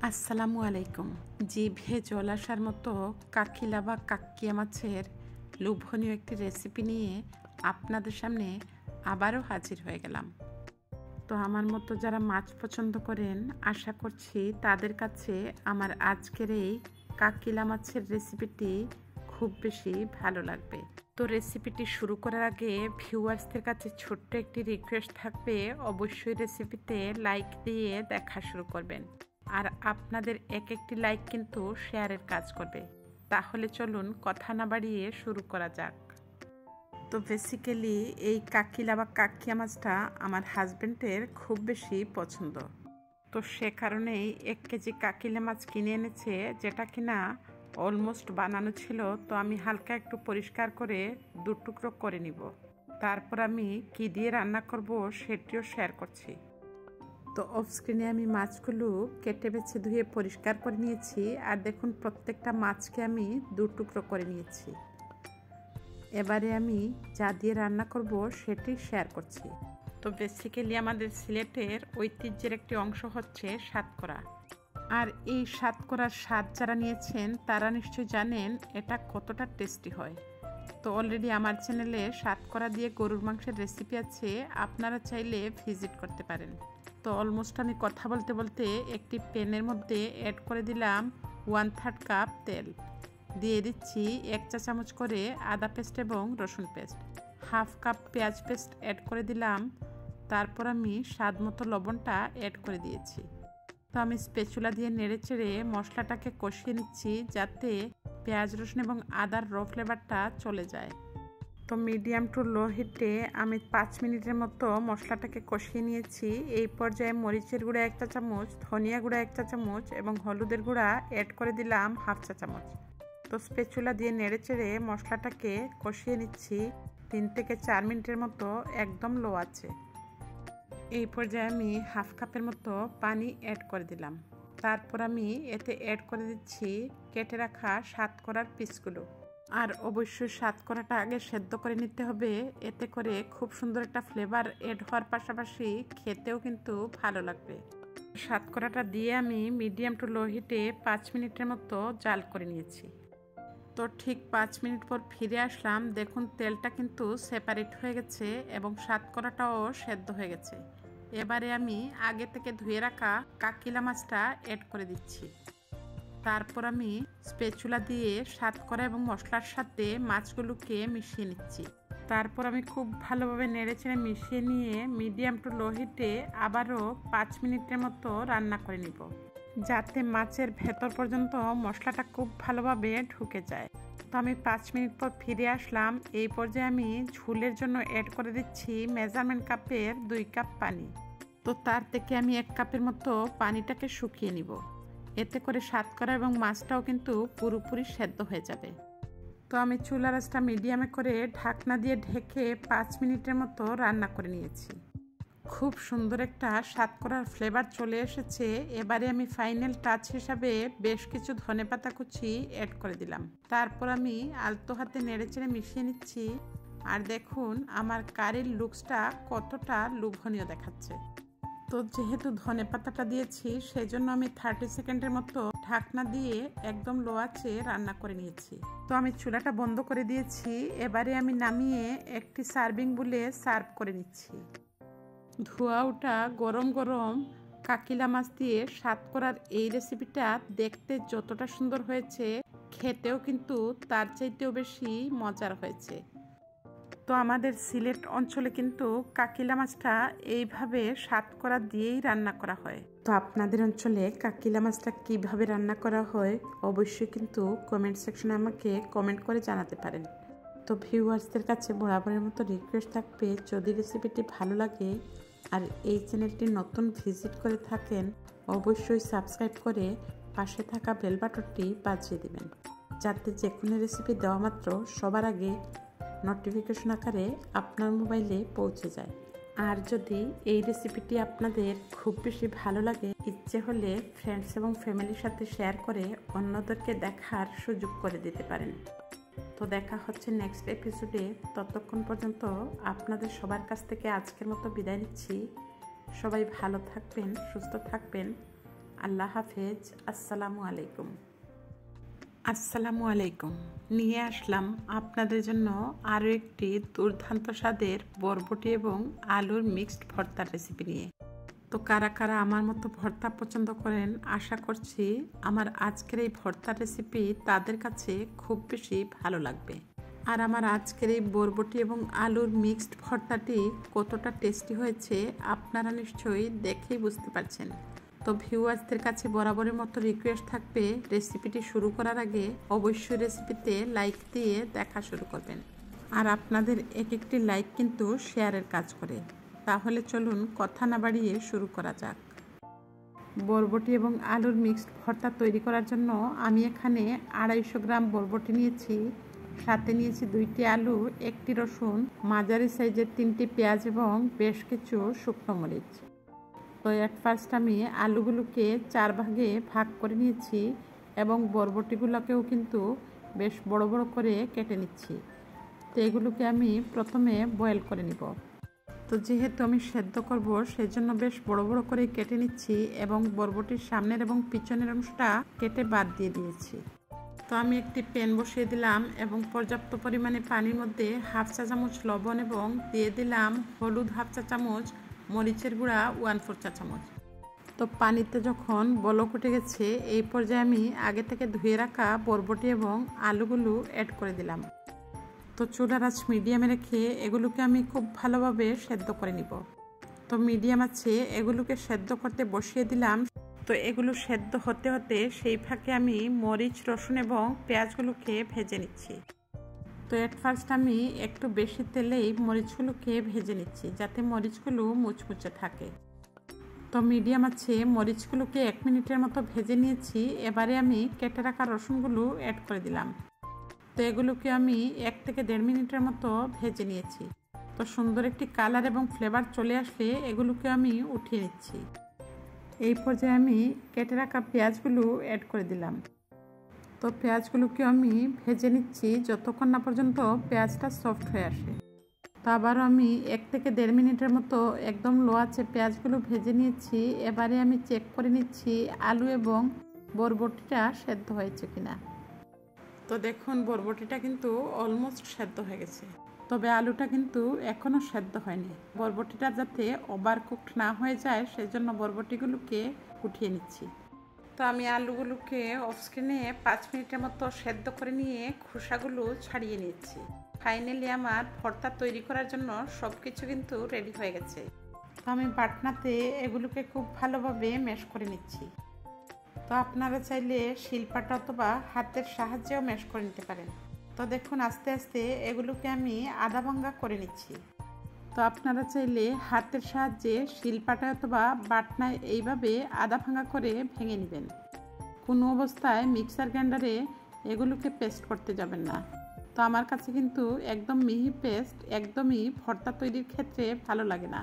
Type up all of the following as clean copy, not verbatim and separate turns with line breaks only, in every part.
আসসালামু আলাইকুম। জিভে জল আসার মতো কাকিলা বা কাক্কিয়া মাছের লোভনীয় একটি রেসিপি নিয়ে আপনাদের সামনে আবারও হাজির হয়ে গেলাম। তো আমার মতো যারা মাছ পছন্দ করেন, আশা করছি তাদের কাছে আমার আজকের এই কাকিলা মাছের রেসিপিটি খুব বেশি ভালো লাগবে। তো রেসিপিটি শুরু করার আগে ভিউয়ার্সদের কাছে ছোট্ট একটি রিকোয়েস্ট থাকবে, অবশ্যই রেসিপিতে লাইক দিয়ে দেখা শুরু করবেন। আর আপনাদের এক একটি লাইক কিন্তু শেয়ারের কাজ করবে। তাহলে চলুন কথা না বাড়িয়ে শুরু করা যাক। তো বেসিক্যালি এই কাকিলা বা কাকিয়া মাছটা আমার হাজব্যান্ডের খুব বেশি পছন্দ। তো সে কারণেই 1 কেজি কাকিলা মাছ কিনে এনেছে, যেটা কিনা অলমোস্ট বানানো ছিল। তো আমি হালকা একটু পরিষ্কার করে 2 টুকরো করে নিব। তারপর আমি কি দিয়ে রান্না করব সেটিও শেয়ার করছি। তো অফ স্ক্রিনে আমি মাছগুলো কেটে বেছে ধুয়ে পরিষ্কার করে নিয়েছি। আর দেখুন, প্রত্যেকটা মাছকে আমি 2 টুকরো করে নিয়েছি। এবারে আমি যা দিয়ে রান্না করব সেটি শেয়ার করছি। তো বেসিক্যালি আমাদের সিলেটের ঐতিহ্যের একটি অংশ হচ্ছে সাতকরা। আর এই সাতকরার স্বাদ যারা নিয়েছেন তারা নিশ্চয়ই জানেন এটা কতটা টেস্টি হয়। তো অলরেডি আমার চ্যানেলে সাতকরা দিয়ে গরুর মাংসের রেসিপি আছে, আপনারা চাইলে ভিজিট করতে পারেন। তো অলমোস্ট আমি কথা বলতে বলতে একটি প্যানের মধ্যে অ্যাড করে দিলাম 1/3 কাপ তেল। দিয়ে দিচ্ছি 1 চা চামচ করে আদা পেস্ট এবং রসুন পেস্ট, 1/2 কাপ পেঁয়াজ পেস্ট অ্যাড করে দিলাম। তারপর আমি স্বাদ মতো লবণটা অ্যাড করে দিয়েছি। তো আমি স্প্যাচুলা দিয়ে নেড়ে চেড়ে মশলাটাকে কষিয়ে নিচ্ছি, যাতে পেঁয়াজ রসুন এবং আদার র ফ্লেভারটা চলে যায়। তো মিডিয়াম টু লো হিটে আমি 5 মিনিটের মতো মশলাটাকে কষিয়ে নিয়েছি। এই পর্যায়ে মরিচের গুঁড়া 1 চা চামচ, ধনিয়া গুঁড়া 1 চা চামচ এবং হলুদের গুঁড়া অ্যাড করে দিলাম 1/2 চা চামচ। তো স্প্যাচুলা দিয়ে নেড়ে চেড়ে মশলাটাকে কষিয়ে নিচ্ছি 3 থেকে 4 মিনিটের মতো, একদম লো আছে। এই পর্যায়ে আমি 1/2 কাপের মতো পানি অ্যাড করে দিলাম। তারপর আমি এতে অ্যাড করে দিচ্ছি কেটে রাখা সাতকরার পিসগুলো। আর অবশ্যই সাতকরাটা আগে সেদ্ধ করে নিতে হবে, এতে করে খুব সুন্দর একটা ফ্লেভার অ্যাড হওয়ার পাশাপাশি খেতেও কিন্তু ভালো লাগবে। সাতকরাটা দিয়ে আমি মিডিয়াম টু লো হিটে 5 মিনিটের মতো জাল করে নিয়েছি। তো ঠিক 5 মিনিট পর ফিরে আসলাম। দেখুন, তেলটা কিন্তু সেপারেট হয়ে গেছে এবং সাতকরাটাও সেদ্ধ হয়ে গেছে। এবারে আমি আগে থেকে ধুয়ে রাখা কাকিলা মাছটা অ্যাড করে দিচ্ছি। তারপর আমি স্প্যাচুলা দিয়ে সাতকরা এবং মশলার সাথে মাছগুলোকে মিশিয়ে নিচ্ছি। তারপর আমি খুব ভালোভাবে নেড়েচেড়ে মিশিয়ে নিয়ে মিডিয়াম টু লো হিটে আবারও 5 মিনিটের মতো রান্না করে নিব, যাতে মাছের ভেতর পর্যন্ত মশলাটা খুব ভালোভাবে ঢুকে যায়। তো আমি 5 মিনিট পর ফিরে আসলাম। এই পর্যায়ে আমি ঝোলের জন্য অ্যাড করে দিচ্ছি মেজারমেন্ট কাপের 2 কাপ পানি। তো তার থেকে আমি 1 কাপের মতো পানিটাকে শুকিয়ে নিব, এতে করে সাতকরা এবং মাছটাও কিন্তু পুরোপুরি সেদ্ধ হয়ে যাবে। তো আমি চুলার আঁচটা মিডিয়ামে করে ঢাকনা দিয়ে ঢেকে 5 মিনিটের মতো রান্না করে নিয়েছি। খুব সুন্দর একটা সাতকরার ফ্লেভার চলে এসেছে। এবারে আমি ফাইনাল টাচ হিসাবে বেশ কিছু ধনেপাতা কুচি অ্যাড করে দিলাম। তারপর আমি আলতো হাতে নেড়েচেড়ে মিশিয়ে নিচ্ছি। আর দেখুন আমার কারির লুকসটা কতটা লোভনীয় দেখাচ্ছে। তো যেহেতু ধনেপাতাটা দিয়েছি, সেজন্য আমি 30 সেকেন্ডের মতো ঢাকনা দিয়ে একদম লো আঁচে রান্না করে নিয়েছি। তো আমি চুলাটা বন্ধ করে দিয়েছি। এবারে আমি নামিয়ে একটি সার্ভিং বলে সার্ভ করে নিচ্ছি। ধোয়া ওঠা গরম গরম কাকিলা মাছ দিয়ে সাতকরার এই রেসিপিটা দেখতে যতটা সুন্দর হয়েছে, খেতেও কিন্তু তার চাইতেও বেশি মজার হয়েছে। তো আমাদের সিলেট অঞ্চলে কিন্তু কাকিলা মাছটা এইভাবে সাতকরা দিয়েই রান্না করা হয়। তো আপনাদের অঞ্চলে কাকিলা মাছটা কিভাবে রান্না করা হয় অবশ্যই কিন্তু কমেন্ট সেকশনে আমাকে কমেন্ট করে জানাতে পারেন। তো ভিউয়ার্সদের কাছে বরাবরের মতো রিকোয়েস্ট থাকবে, যদি রেসিপিটি ভালো লাগে আর এই চ্যানেলটি নতুন ভিজিট করে থাকেন, অবশ্যই সাবস্ক্রাইব করে পাশে থাকা বেল বাটনটি বাজিয়ে দেবেন, যাতে যে কোনো রেসিপি দেওয়া মাত্র সবার আগে নোটিফিকেশন আকারে আপনার মোবাইলে পৌঁছে যায়। আর যদি এই রেসিপিটি আপনাদের খুব বেশি ভালো লাগে, ইচ্ছে হলে ফ্রেন্ডস এবং ফ্যামিলির সাথে শেয়ার করে অন্যদেরকে দেখার সুযোগ করে দিতে পারেন। তো দেখা হচ্ছে নেক্সট এপিসোডে। ততক্ষণ পর্যন্ত আপনাদের সবার কাছ থেকে আজকের মতো বিদায় নিচ্ছি। সবাই ভালো থাকবেন, সুস্থ থাকবেন। আল্লাহ হাফেজ। আসসালামু আলাইকুম। আসসালামু আলাইকুম। নিয়ে আসলাম আপনাদের জন্য আরও একটি দুর্দান্ত স্বাদের বরবটি এবং আলুর মিক্সড ভর্তার রেসিপি নিয়ে। তো কারা কারা আমার মতো ভর্তা পছন্দ করেন, আশা করছি আমার আজকের এই ভর্তার রেসিপি তাদের কাছে খুব বেশি ভালো লাগবে। আর আমার আজকের এই বরবটি এবং আলুর মিক্সড ভর্তাটি কতটা টেস্টি হয়েছে আপনারা নিশ্চয়ই দেখেই বুঝতে পারছেন। তো ভিউয়ার্সদের কাছে বরাবরের মতো রিকোয়েস্ট থাকবে, রেসিপিটি শুরু করার আগে অবশ্যই রেসিপিতে লাইক দিয়ে দেখা শুরু করবেন। আর আপনাদের এক একটি লাইক কিন্তু শেয়ারের কাজ করে। তাহলে চলুন কথা না বাড়িয়ে শুরু করা যাক। বরবটি এবং আলুর মিক্সড ভর্তা তৈরি করার জন্য আমি এখানে 250 গ্রাম বরবটি নিয়েছি, সাথে নিয়েছি 2টি আলু, 1টি রসুন, মাঝারি সাইজের 3টি পেঁয়াজ এবং বেশ কিছু শুকনো মরিচ। তো এট ফার্স্ট আমি আলুগুলোকে 4 ভাগে ভাগ করে নিয়েছি এবং বরবটিগুলোকেও কিন্তু বেশ বড় বড় করে কেটে নিচ্ছি। তো এগুলোকে আমি প্রথমে বয়েল করে নিব। তো যেহেতু আমি সেদ্ধ করব সেজন্য বেশ বড় বড় করে কেটে নিচ্ছি এবং বরবটির সামনের এবং পিছনের অংশটা কেটে বাদ দিয়ে দিয়েছি। তো আমি একটি প্যান বসিয়ে দিলাম এবং পর্যাপ্ত পরিমাণে পানির মধ্যে 1/2 চা চামচ লবণ এবং দিয়ে দিলাম হলুদ 1/2 চা চামচ, মরিচের গুঁড়া 1/4 চা চামচ। তো পানিতে যখন বলক উঠে গেছে এই পর্যায়ে আমি আগে থেকে ধুয়ে রাখা বরবটি এবং আলুগুলো অ্যাড করে দিলাম। তো চুলার আঁচ মিডিয়ামে রেখে এগুলোকে আমি খুব ভালোভাবে সেদ্ধ করে নিব। তো মিডিয়াম আছে এগুলোকে সেদ্ধ করতে বসিয়ে দিলাম। তো এগুলো সেদ্ধ হতে হতে সেই ফাঁকে আমি মরিচ, রসুন এবং পেঁয়াজগুলোকে ভেজে নিচ্ছি। তো এট ফার্স্ট আমি একটু বেশি তেলেই মরিচগুলোকে ভেজে নিচ্ছি যাতে মরিচগুলো মুচমুচে থাকে। তো মিডিয়াম আছে মরিচগুলোকে 1 মিনিটের মতো ভেজে নিয়েছি। এবারে আমি কেটে রাখা রসুনগুলো অ্যাড করে দিলাম। তো এগুলোকে আমি 1 থেকে 1.5 মিনিটের মতো ভেজে নিয়েছি। তো সুন্দর একটি কালার এবং ফ্লেভার চলে আসলে এগুলোকে আমি উঠিয়ে নিচ্ছি। এই পর্যায়ে আমি কেটে রাখা পেঁয়াজগুলো অ্যাড করে দিলাম। তো পেঁয়াজগুলোকে আমি ভেজে নিচ্ছি যতক্ষণ না পর্যন্ত পেঁয়াজটা সফট হয়ে আসে। তো আবারও আমি 1 থেকে 1.5 মিনিটের মতো একদম লো আঁচে পেঁয়াজগুলো ভেজে নিয়েছি। এবারে আমি চেক করে নিচ্ছি আলু এবং বরবটিটা সেদ্ধ হয়েছে কিনা। তো দেখুন বরবটিটা কিন্তু অলমোস্ট সেদ্ধ হয়ে গেছে, তবে আলুটা কিন্তু এখনও সেদ্ধ হয়নি। বরবটিটা যাতে ওভারকুকড না হয়ে যায় সেজন্য বরবটিগুলোকে উঠিয়ে নিচ্ছি। তো আমি আলুগুলোকে অফস্ক্রিনে 5 মিনিটের মতো সেদ্ধ করে নিয়ে খোসাগুলো ছাড়িয়ে নিচ্ছি। ফাইনালি আমার ভর্তা তৈরি করার জন্য সব কিছু কিন্তু রেডি হয়ে গেছে। তো আমি বাটনাতে এগুলোকে খুব ভালোভাবে ম্যাশ করে নিচ্ছি। তো আপনারা চাইলে শিলপাটা অথবা হাতের সাহায্যেও ম্যাশ করে নিতে পারেন। তো দেখুন আস্তে আস্তে এগুলোকে আমি আধা ভাঙ্গা করে নিচ্ছি। তো আপনারা চাইলে হাতের সাহায্যে শিলপাটা অথবা বাটনায় এইভাবে আধা ভাঙ্গা করে ভেঙে নেবেন। কোনো অবস্থায় মিক্সার গ্রাইন্ডারে এগুলোকে পেস্ট করতে যাবেন না। তো আমার কাছে কিন্তু একদম মিহি পেস্ট একদমই ভর্তা তৈরির ক্ষেত্রে ভালো লাগে না।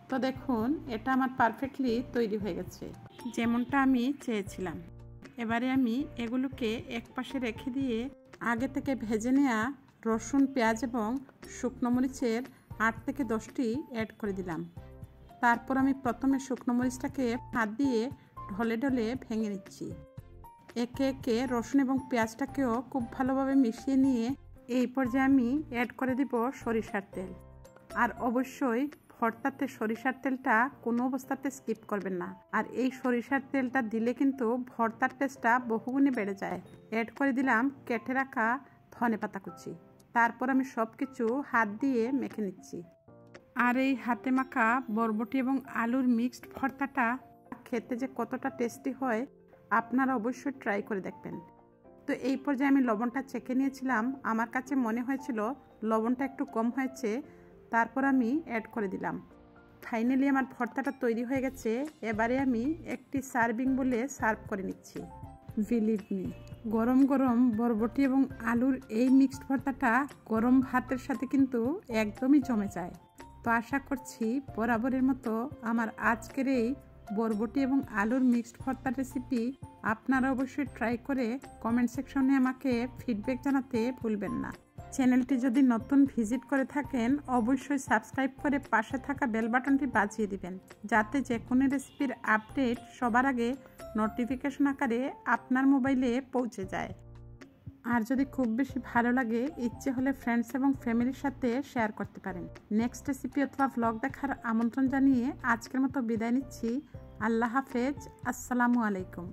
তো দেখুন এটা আমার পারফেক্টলি তৈরি হয়ে গেছে যেমনটা আমি চেয়েছিলাম। এবারে আমি এগুলোকে এক পাশে রেখে দিয়ে আগে থেকে ভেজে নেওয়া রসুন, পেঁয়াজ এবং শুকনো মরিচের 8 থেকে 10টি অ্যাড করে দিলাম। তারপর আমি প্রথমে শুকনো মরিচটাকে হাত দিয়ে ঢলে ঢলে ভেঙে নিচ্ছি। একে একে রসুন এবং পেঁয়াজটাকেও খুব ভালোভাবে মিশিয়ে নিয়ে এই পর্যায়ে আমি অ্যাড করে দিব সরিষার তেল। আর অবশ্যই ভর্তাতে সরিষার তেলটা কোনো অবস্থাতে স্কিপ করবেন না। আর এই সরিষার তেলটা দিলে কিন্তু ভর্তার টেস্টটা বহুগুণে বেড়ে যায়। অ্যাড করে দিলাম কেটে রাখা ধনেপাতা কুচি। তারপর আমি সব কিছু হাত দিয়ে মেখে নিচ্ছি। আর এই হাতে মাখা বরবটি এবং আলুর মিক্সড ভর্তাটা খেতে যে কতটা টেস্টি হয় আপনারা অবশ্যই ট্রাই করে দেখবেন। তো এই পর্যায়ে আমি লবণটা চেখে নিয়েছিলাম। আমার কাছে মনে হয়েছিল লবণটা একটু কম হয়েছে, তারপর আমি অ্যাড করে দিলাম। ফাইনালি আমার ভর্তাটা তৈরি হয়ে গেছে। এবারে আমি একটি সার্ভিং বলে সার্ভ করে নিচ্ছি। বিলিভ মি, গরম গরম বরবটি এবং আলুর এই মিক্সড ভর্তাটা গরম ভাতের সাথে কিন্তু একদমই জমে যায়। তো আশা করছি বরাবরের মতো আমার আজকের এই বরবটি এবং আলুর মিক্সড ভর্তার রেসিপি আপনারা অবশ্যই ট্রাই করে কমেন্ট সেকশনে আমাকে ফিডব্যাক জানাতে ভুলবেন না। চ্যানেলটি যদি নতুন ভিজিট করে থাকেন অবশ্যই সাবস্ক্রাইব করে পাশে থাকা বেল বাটনটি বাজিয়ে দিবেন, যাতে যে কোনো রেসিপির আপডেট সবার আগে নোটিফিকেশন আকারে আপনার মোবাইলে পৌঁছে যায়। আর যদি খুব বেশি ভালো লাগে ইচ্ছে হলে ফ্রেন্ডস এবং ফ্যামিলির সাথে শেয়ার করতে পারেন। নেক্সট রেসিপি অথবা ভ্লগ দেখার আমন্ত্রণ জানিয়ে আজকের মতো বিদায় নিচ্ছি। আল্লাহ হাফেজ। আসসালামু আলাইকুম।